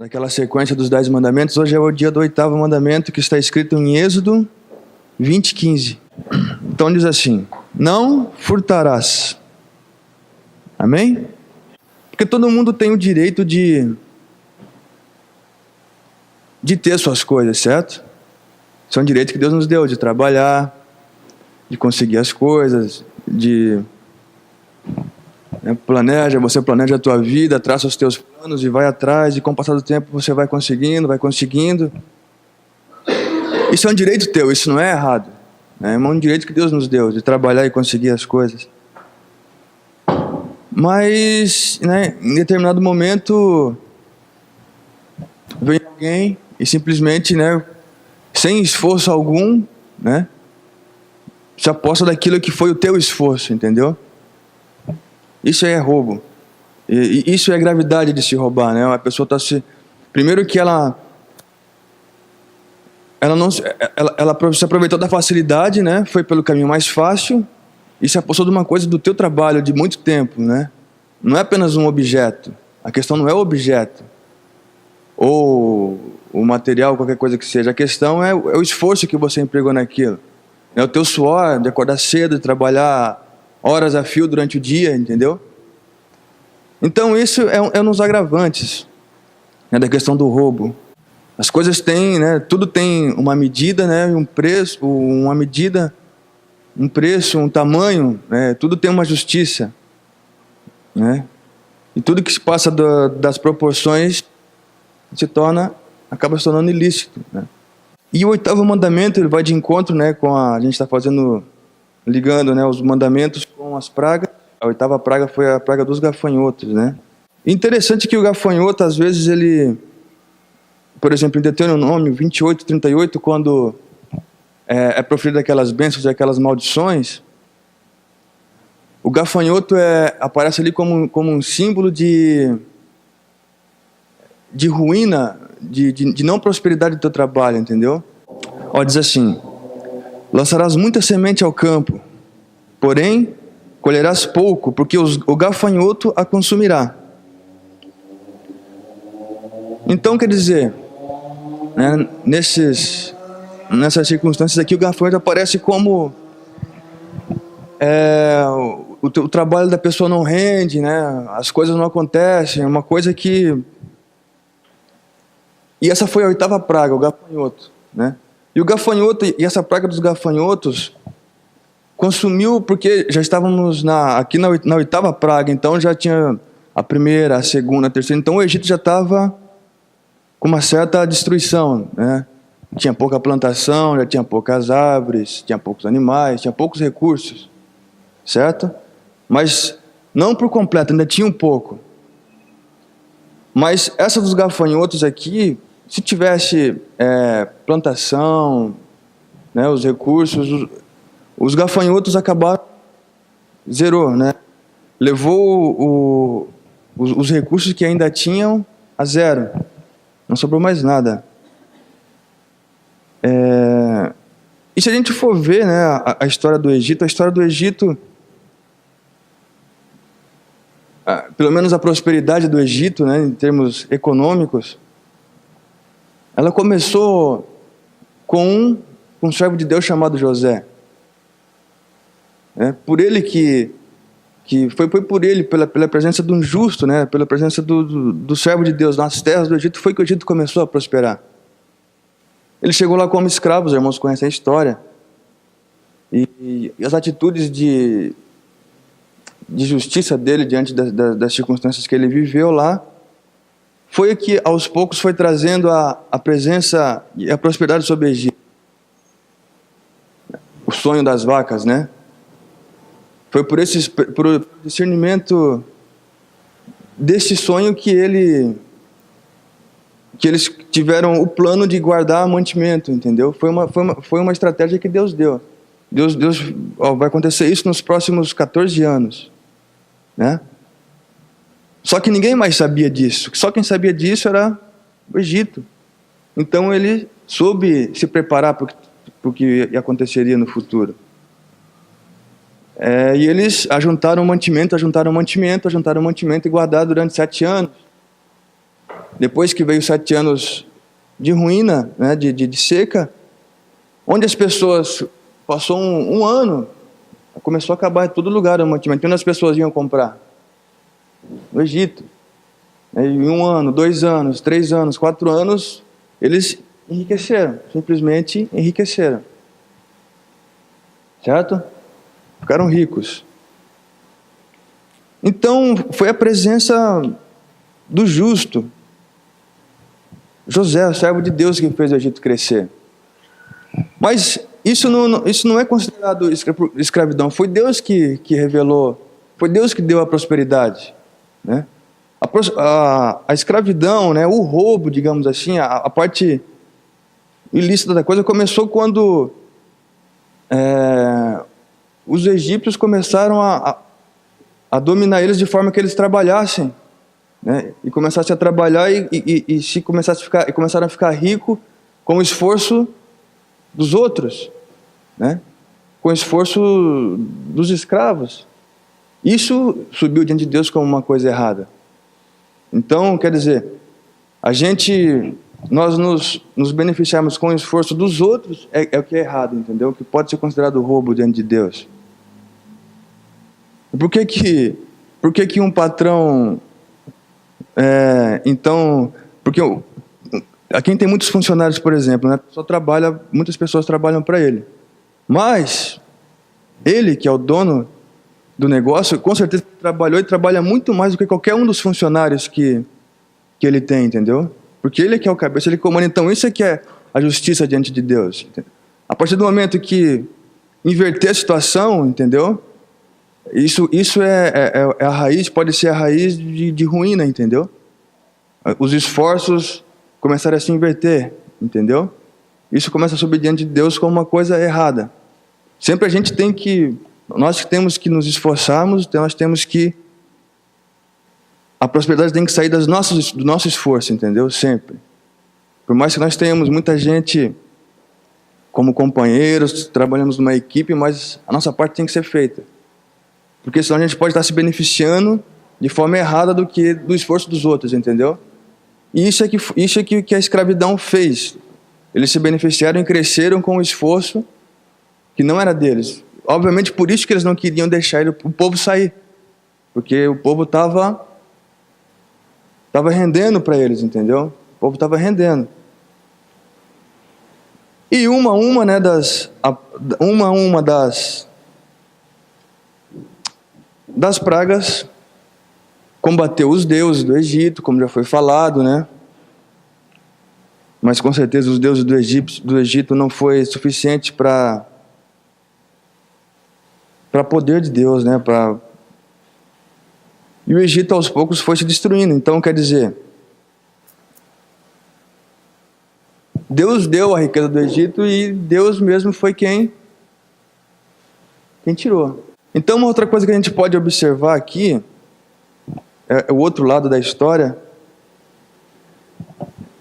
daquela sequência dos 10 mandamentos. Hoje é o dia do 8º mandamento, que está escrito em Êxodo 20:15. Então diz assim: não furtarás. Amém? Porque todo mundo tem o direito de ter suas coisas, certo? Isso é um direito que Deus nos deu, de trabalhar, de conseguir as coisas, você planeja a tua vida, traça os teus planos e vai atrás, e com o passar do tempo você vai conseguindo. Isso é um direito teu, isso não é errado. É um direito que Deus nos deu, de trabalhar e conseguir as coisas. Mas, em determinado momento, vem alguém e simplesmente, sem esforço algum, se aposta daquilo que foi o teu esforço, entendeu? Isso é roubo. E isso é a gravidade de se roubar, A pessoa está se... Primeiro que ela se aproveitou da facilidade, Foi pelo caminho mais fácil e se apossou de uma coisa do teu trabalho de muito tempo, Não é apenas um objeto. A questão não é o objeto ou o material, qualquer coisa que seja. A questão é o esforço que você empregou naquilo. É o teu suor de acordar cedo, de trabalhar horas a fio durante o dia, entendeu? Então isso é nos agravantes da questão do roubo. As coisas têm, tudo tem uma medida, um preço, um preço, um tamanho, tudo tem uma justiça, E tudo que se passa das proporções acaba se tornando ilícito, E o 8º mandamento, ele vai de encontro, a gente está ligando, os mandamentos com as pragas. A 8ª praga foi a praga dos gafanhotos, Interessante que o gafanhoto, às vezes, por exemplo, em Deuteronômio 28:38, quando é proferido aquelas bênçãos e aquelas maldições, o gafanhoto aparece ali como um símbolo de ruína, de não prosperidade do teu trabalho, entendeu? Diz assim: lançarás muita semente ao campo, porém colherás pouco, porque o gafanhoto a consumirá. Então, quer dizer, nessas circunstâncias aqui, o gafanhoto aparece como o trabalho da pessoa não rende, as coisas não acontecem, uma coisa que... E essa foi a 8ª praga, o gafanhoto, E o gafanhoto, e essa praga dos gafanhotos consumiu, porque já estávamos aqui na 8ª praga, então já tinha a primeira, a segunda, a terceira, então o Egito já estava com uma certa destruição, Tinha pouca plantação, já tinha poucas árvores, tinha poucos animais, tinha poucos recursos, certo? Mas não por completo, ainda tinha um pouco. Mas essa dos gafanhotos aqui, se tivesse plantação, os recursos, os gafanhotos acabaram, zerou, Levou os recursos que ainda tinham a zero. Não sobrou mais nada. E se a gente for ver, a história do Egito, pelo menos a prosperidade do Egito, em termos econômicos, ela começou com um servo de Deus chamado José. Por ele foi por ele, pela presença de um justo, pela presença do servo de Deus nas terras do Egito, foi que o Egito começou a prosperar. Ele chegou lá como escravo, os irmãos conhecem a história. E as atitudes de justiça dele diante das circunstâncias que ele viveu lá, foi que aos poucos foi trazendo a presença e a prosperidade sobre o Egito. O sonho das vacas, Foi por o discernimento desse sonho que eles tiveram o plano de guardar mantimento, entendeu? Foi uma estratégia que Deus deu. Deus vai acontecer isso nos próximos 14 anos, Só que ninguém mais sabia disso. Só quem sabia disso era o Egito. Então ele soube se preparar para o que aconteceria no futuro. E eles ajuntaram mantimento e guardaram durante 7 anos. depois que veio 7 anos de ruína, né, de seca, onde as pessoas, passou um ano, começou a acabar em todo lugar o mantimento. Onde as pessoas iam comprar? No Egito. Em 1 ano, 2 anos, 3 anos, 4 anos, eles enriqueceram, simplesmente enriqueceram. Certo? Ficaram ricos. Então, foi a presença do justo, José, o servo de Deus, que fez o Egito crescer. Mas isso não é considerado escravidão. Foi Deus que revelou, foi Deus que deu a prosperidade, né? A escravidão, né, o roubo, digamos assim, a parte ilícita da coisa começou quando os egípcios começaram a dominar eles de forma que eles trabalhassem, né, e começassem a trabalhar e começaram a ficar ricos com o esforço dos outros, né, com o esforço dos escravos. Isso subiu diante de Deus como uma coisa errada. Então, quer dizer, nós nos beneficiarmos com o esforço dos outros é o que é errado, entendeu? O que pode ser considerado roubo diante de Deus. Por que um patrão, porque aqui tem muitos funcionários, por exemplo, né? Muitas pessoas trabalham para ele, mas ele, que é o dono do negócio, com certeza trabalhou e trabalha muito mais do que qualquer um dos funcionários que ele tem, entendeu? Porque ele é que é o cabeça, ele comanda. Então isso é que é a justiça diante de Deus, entendeu? A partir do momento que inverter a situação, entendeu? Isso é a raiz, pode ser a raiz de ruína, entendeu? Os esforços começarem a se inverter, entendeu? Isso começa a subir diante de Deus como uma coisa errada. Sempre nós temos que nos esforçarmos, nós temos que... A prosperidade tem que sair do nosso esforço, entendeu? Sempre. Por mais que nós tenhamos muita gente como companheiros, trabalhamos numa equipe, mas a nossa parte tem que ser feita. Porque senão a gente pode estar se beneficiando de forma errada do esforço dos outros, entendeu? E isso é que a escravidão fez. Eles se beneficiaram e cresceram com o esforço que não era deles. Obviamente por isso que eles não queriam deixar o povo sair. Porque o povo estava rendendo para eles, entendeu? O povo estava rendendo. E uma das pragas combateu os deuses do Egito, como já foi falado, né? Mas com certeza os deuses do Egito não foi suficiente para poder de Deus, né? E o Egito aos poucos foi se destruindo. Então quer dizer, Deus deu a riqueza do Egito e Deus mesmo foi quem tirou. Então uma outra coisa que a gente pode observar aqui, é o outro lado da história,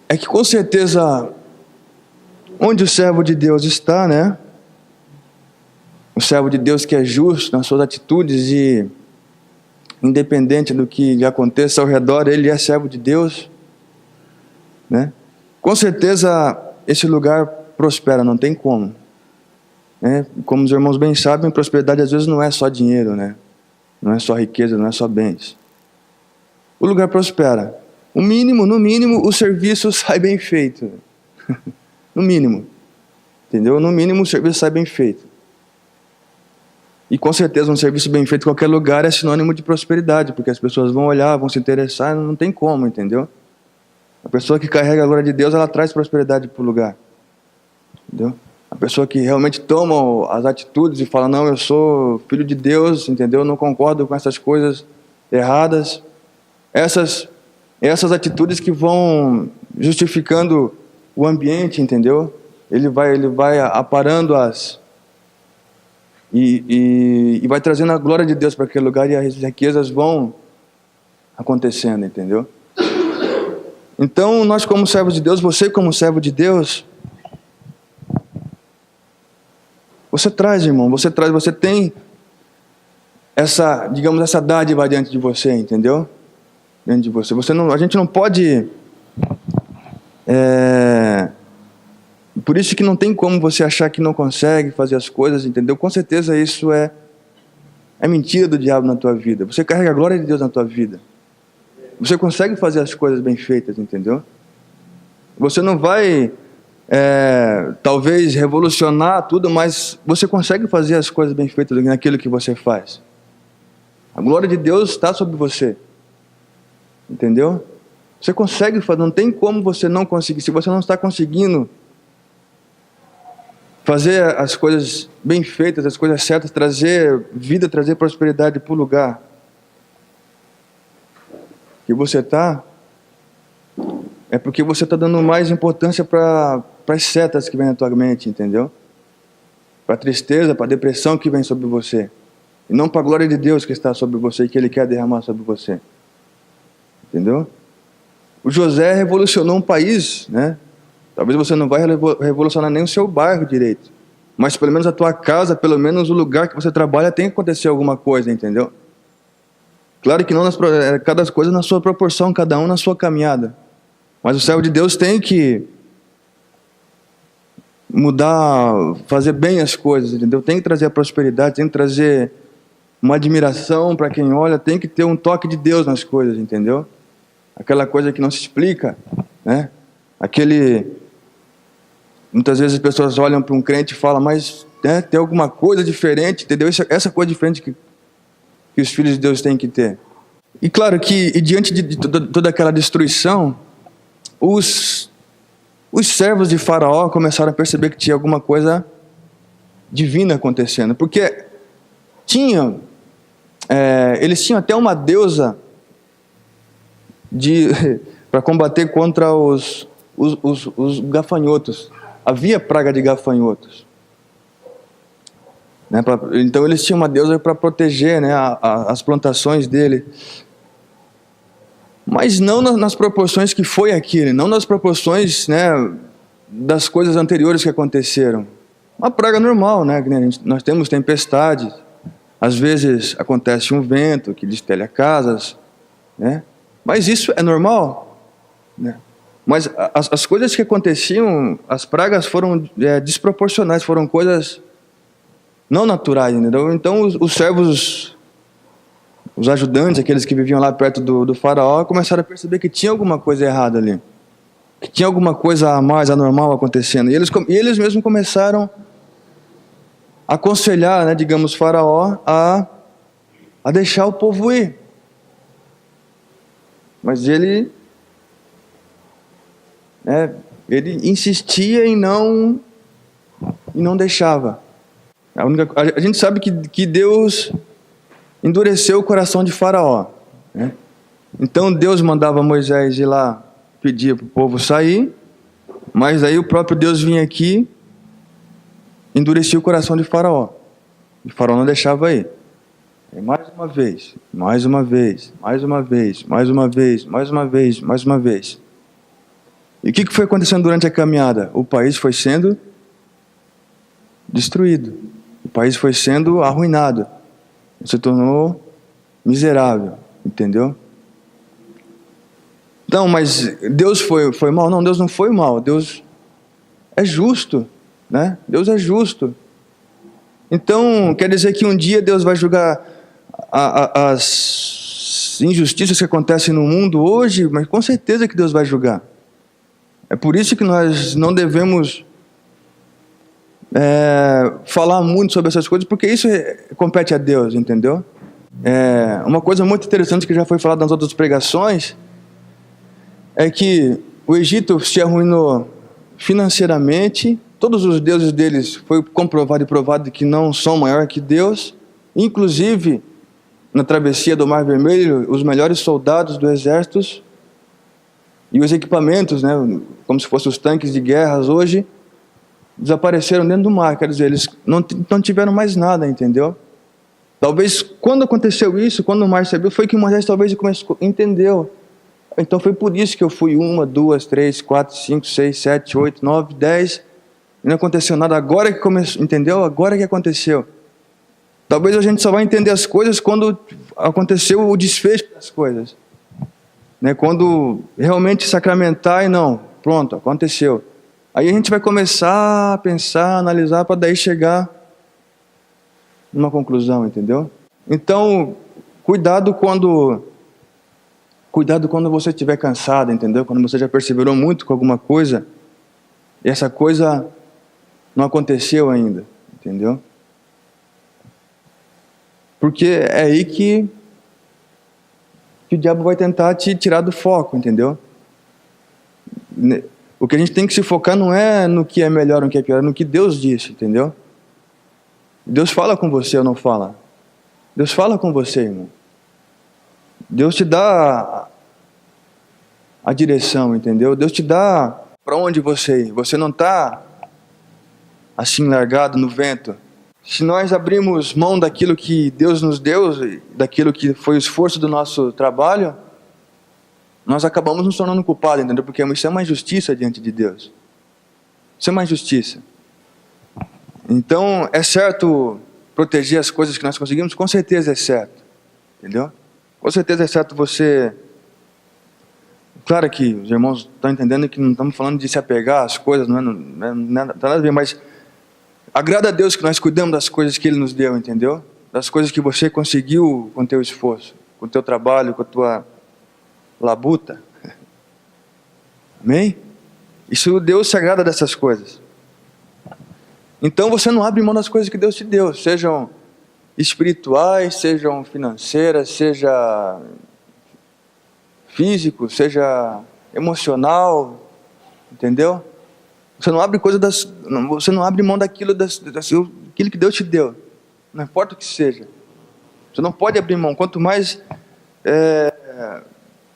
é que com certeza onde o servo de Deus está, né? O servo de Deus que é justo nas suas atitudes e independente do que lhe aconteça ao redor, ele é servo de Deus, né? Com certeza esse lugar prospera, não tem como, né? Como os irmãos bem sabem, prosperidade às vezes não é só dinheiro, né? Não é só riqueza, não é só bens. O lugar prospera. No mínimo, o serviço sai bem feito. No mínimo. Entendeu? No mínimo, o serviço sai bem feito. E com certeza, um serviço bem feito em qualquer lugar é sinônimo de prosperidade, porque as pessoas vão olhar, vão se interessar, não tem como, entendeu? A pessoa que carrega a glória de Deus, ela traz prosperidade para o lugar. Entendeu? A pessoa que realmente toma as atitudes e fala, não, eu sou filho de Deus, entendeu? Eu não concordo com essas coisas erradas. Essas atitudes que vão justificando o ambiente, entendeu? Ele vai aparando e vai trazendo a glória de Deus para aquele lugar e as riquezas vão acontecendo, entendeu? Então, nós como servos de Deus, você como servo de Deus, você traz, irmão, você tem essa, digamos, essa dádiva diante de você, entendeu? Diante de você. A gente não pode Por isso que não tem como você achar que não consegue fazer as coisas, entendeu? Com certeza isso é mentira do diabo na tua vida. Você carrega a glória de Deus na tua vida. Você consegue fazer as coisas bem feitas, entendeu? Você não vai, talvez, revolucionar tudo, mas você consegue fazer as coisas bem feitas naquilo que você faz. A glória de Deus está sobre você. Entendeu? Você consegue fazer, não tem como você não conseguir. Se você não está conseguindo fazer as coisas bem feitas, as coisas certas, trazer vida, trazer prosperidade para o lugar que você está, é porque você está dando mais importância para as setas que vêm na tua mente, entendeu? Para a tristeza, para a depressão que vem sobre você. E não para a glória de Deus que está sobre você e que Ele quer derramar sobre você. Entendeu? O José revolucionou um país, né? Talvez você não vai revolucionar nem o seu bairro direito. Mas pelo menos a tua casa, pelo menos o lugar que você trabalha, tem que acontecer alguma coisa, entendeu? Claro que não cada coisa na sua proporção, cada um na sua caminhada. Mas o servo de Deus tem que mudar, fazer bem as coisas, entendeu? Tem que trazer a prosperidade, tem que trazer uma admiração para quem olha, tem que ter um toque de Deus nas coisas, entendeu? Aquela coisa que não se explica, né? Muitas vezes as pessoas olham para um crente e falam, mas tem alguma coisa diferente, entendeu? Essa coisa diferente que os filhos de Deus têm que ter. E claro que, diante de toda aquela destruição, os servos de Faraó começaram a perceber que tinha alguma coisa divina acontecendo, porque eles tinham até uma deusa para combater contra os gafanhotos. Havia praga de gafanhotos, né? Então eles tinham uma deusa para proteger, né, as plantações dele. Mas não nas proporções que foi aquele, não nas proporções, né, das coisas anteriores que aconteceram. Uma praga normal, né? Nós temos tempestades, às vezes acontece um vento que destelha casas, né? Mas isso é normal, né? Mas as coisas que aconteciam, as pragas foram desproporcionais, foram coisas não naturais, entendeu? Então os servos, os ajudantes, aqueles que viviam lá perto do faraó, começaram a perceber que tinha alguma coisa errada ali, que tinha alguma coisa a mais anormal acontecendo. E eles mesmos começaram a aconselhar, né, digamos, faraó a deixar o povo ir. Mas ele insistia e não deixava. A gente sabe que Deus endureceu o coração de Faraó, né? Então Deus mandava Moisés ir lá pedir para o povo sair, mas aí o próprio Deus vinha aqui, endurecia o coração de Faraó. E Faraó não deixava ir. E mais uma vez, mais uma vez, mais uma vez, mais uma vez, mais uma vez, mais uma vez. E o que foi acontecendo durante a caminhada? O país foi sendo destruído. O país foi sendo arruinado. Se tornou miserável. Entendeu? Não, mas Deus foi mal? Não, Deus não foi mal. Deus é justo, né? Deus é justo. Então, quer dizer que um dia Deus vai julgar as injustiças que acontecem no mundo hoje, mas com certeza que Deus vai julgar. É por isso que nós não devemos falar muito sobre essas coisas, porque isso compete a Deus, entendeu? Uma coisa muito interessante que já foi falada nas outras pregações é que o Egito se arruinou financeiramente, todos os deuses deles foi comprovado e provado que não são maior que Deus, inclusive na travessia do Mar Vermelho, os melhores soldados do exército e os equipamentos, né, como se fossem os tanques de guerras hoje, desapareceram dentro do mar. Quer dizer, eles não tiveram mais nada, entendeu? Talvez quando aconteceu isso, quando o mar se abriu, foi que Moisés talvez entendeu. Então foi por isso que eu fui 1, 2, 3, 4, 5, 6, 7, 8, 9, 10, e não aconteceu nada. Agora que começou, entendeu? Agora que aconteceu. Talvez a gente só vai entender as coisas quando aconteceu o desfecho das coisas, né? Quando realmente sacramentar e não, pronto, aconteceu. Aí a gente vai começar a pensar, analisar, para daí chegar numa conclusão, entendeu? Então, cuidado quando você estiver cansado, entendeu? Quando você já perseverou muito com alguma coisa, e essa coisa não aconteceu ainda, entendeu? Porque é aí que o diabo vai tentar te tirar do foco, entendeu? O que a gente tem que se focar não é no que é melhor ou no que é pior, é no que Deus disse, entendeu? Deus fala com você ou não fala? Deus fala com você, irmão. Deus te dá a direção, entendeu? Deus te dá para onde você ir. Você não está assim largado no vento. Se nós abrimos mão daquilo que Deus nos deu, daquilo que foi o esforço do nosso trabalho, nós acabamos nos tornando culpados, entendeu? Porque isso é uma injustiça diante de Deus. Isso é uma injustiça. Então, é certo proteger as coisas que nós conseguimos? Com certeza é certo. Entendeu? Com certeza é certo você... Claro que os irmãos estão entendendo que não estamos falando de se apegar às coisas, não tem nada a ver, mas agrada a Deus que nós cuidamos das coisas que Ele nos deu, entendeu? Das coisas que você conseguiu com o teu esforço, com o teu trabalho, com a tua labuta. Amém? Isso, Deus se agrada dessas coisas. Então você não abre mão das coisas que Deus te deu, sejam espirituais, sejam financeiras, seja físico, seja emocional, entendeu? Você não abre você não abre mão daquilo que Deus te deu, não importa o que seja. Você não pode abrir mão. Quanto mais,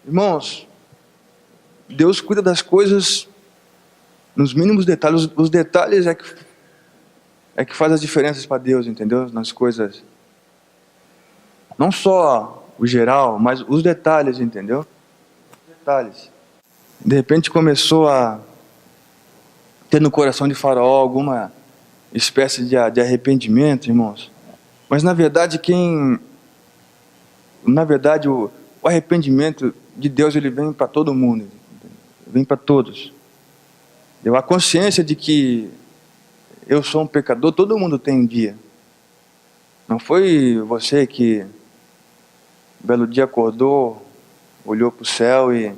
irmãos, Deus cuida das coisas nos mínimos detalhes. Os detalhes é que faz as diferenças para Deus, entendeu? Nas coisas, não só o geral, mas os detalhes, entendeu? Os detalhes. De repente começou a ter no coração de Faraó alguma espécie de arrependimento, irmãos. Mas na verdade o arrependimento de Deus, ele vem para todo mundo, vem para todos. A consciência de que eu sou um pecador, todo mundo tem um dia. Não foi você que um belo dia acordou, olhou para o céu e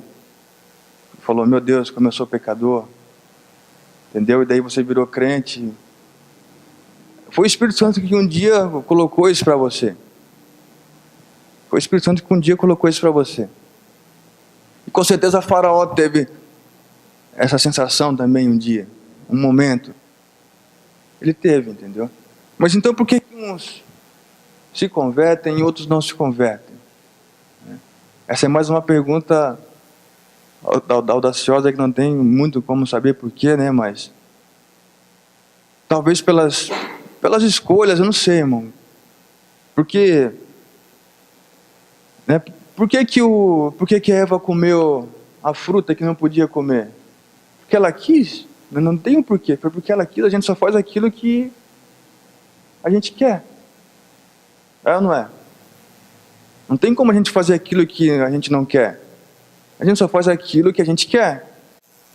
falou, meu Deus, como eu sou pecador, entendeu? E daí você virou crente. Foi o Espírito Santo que um dia colocou isso para você. Foi o Espírito Santo que um dia colocou isso para você. E com certeza Faraó teve essa sensação também um dia, um momento. Ele teve, entendeu? Mas então por que uns se convertem e outros não se convertem? Essa é mais uma pergunta audaciosa que não tem muito como saber porquê, né? Mas talvez pelas escolhas, eu não sei, irmão. Porque, né? Por que a Eva comeu a fruta que não podia comer? Porque ela quis. Não tem um porquê. Foi porque ela quis. A gente só faz aquilo que a gente quer. É ou não é? Não tem como a gente fazer aquilo que a gente não quer. A gente só faz aquilo que a gente quer.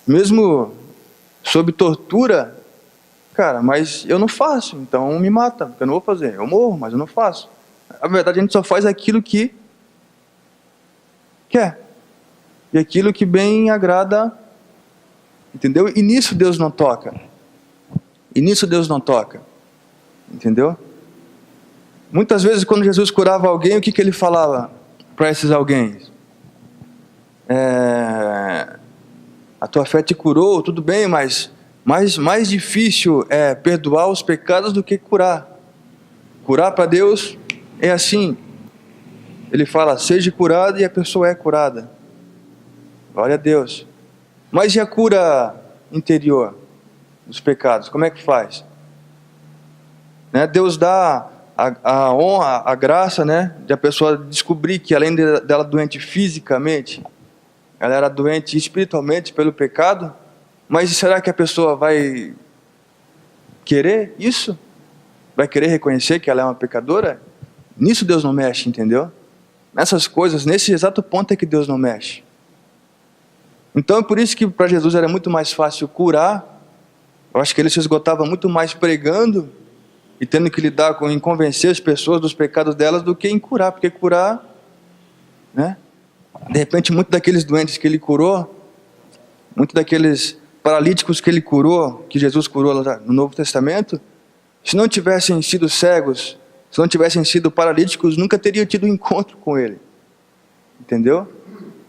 Mesmo sob tortura, cara, mas eu não faço, então me mata, porque eu não vou fazer. Eu morro, mas eu não faço. Na verdade, a gente só faz aquilo que quer. E aquilo que bem agrada, entendeu? E nisso Deus não toca. Entendeu? Muitas vezes quando Jesus curava alguém, o que ele falava para esses alguém? A tua fé te curou, tudo bem, mas mais difícil é perdoar os pecados do que curar. Curar para Deus é assim. Ele fala, seja curado, e a pessoa é curada. Glória a Deus. Mas e a cura interior dos pecados? Como é que faz? Né? Deus dá a honra, a graça, né, de a pessoa descobrir que além dela doente fisicamente, ela era doente espiritualmente pelo pecado. Mas será que a pessoa vai querer isso? Vai querer reconhecer que ela é uma pecadora? Nisso Deus não mexe, entendeu? Nessas coisas, nesse exato ponto é que Deus não mexe. Então é por isso que para Jesus era muito mais fácil curar. Eu acho que ele se esgotava muito mais pregando e tendo que lidar em convencer as pessoas dos pecados delas do que em curar, porque curar, né? De repente, muitos daqueles doentes que ele curou, muitos daqueles paralíticos que ele curou, que Jesus curou lá no Novo Testamento, se não tivessem sido cegos, se não tivessem sido paralíticos, nunca teriam tido um encontro com ele. Entendeu?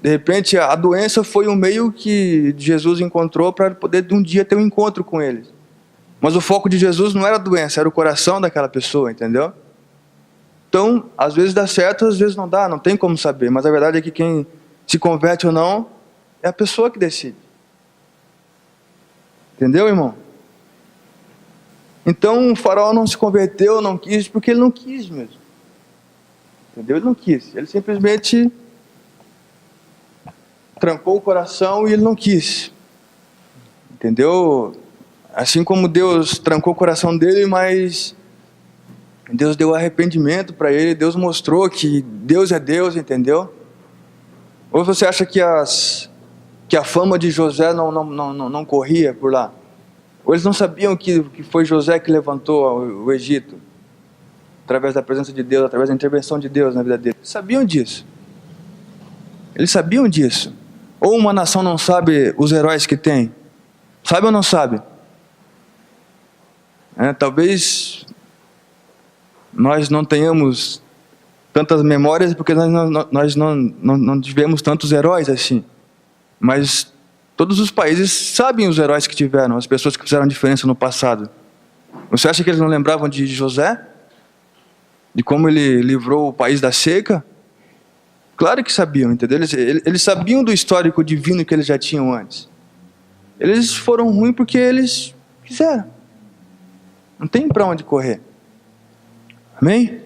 De repente, a doença foi um meio que Jesus encontrou para poder de um dia ter um encontro com eles. Mas o foco de Jesus não era a doença, era o coração daquela pessoa, entendeu? Então, às vezes dá certo, às vezes não dá, não tem como saber. Mas a verdade é que quem se converte ou não, é a pessoa que decide. Entendeu, irmão? Então, o faraó não se converteu, não quis, porque ele não quis mesmo. Entendeu? Ele não quis. Ele simplesmente trancou o coração e ele não quis. Entendeu? Assim como Deus trancou o coração dele, mas Deus deu arrependimento para ele, Deus mostrou que Deus é Deus, entendeu? Ou você acha que a fama de José não corria por lá? Ou eles não sabiam que foi José que levantou o Egito? Através da presença de Deus, através da intervenção de Deus na vida dele. Eles sabiam disso. Eles sabiam disso. Ou uma nação não sabe os heróis que tem? Sabe ou não sabe? Talvez nós não tenhamos tantas memórias porque nós não tivemos tantos heróis assim. Mas todos os países sabem os heróis que tiveram, as pessoas que fizeram diferença no passado. Você acha que eles não lembravam de José? De como ele livrou o país da seca? Claro que sabiam, entendeu? Eles sabiam do histórico divino que eles já tinham antes. Eles foram ruins porque eles quiseram. Não tem para onde correr. Amém?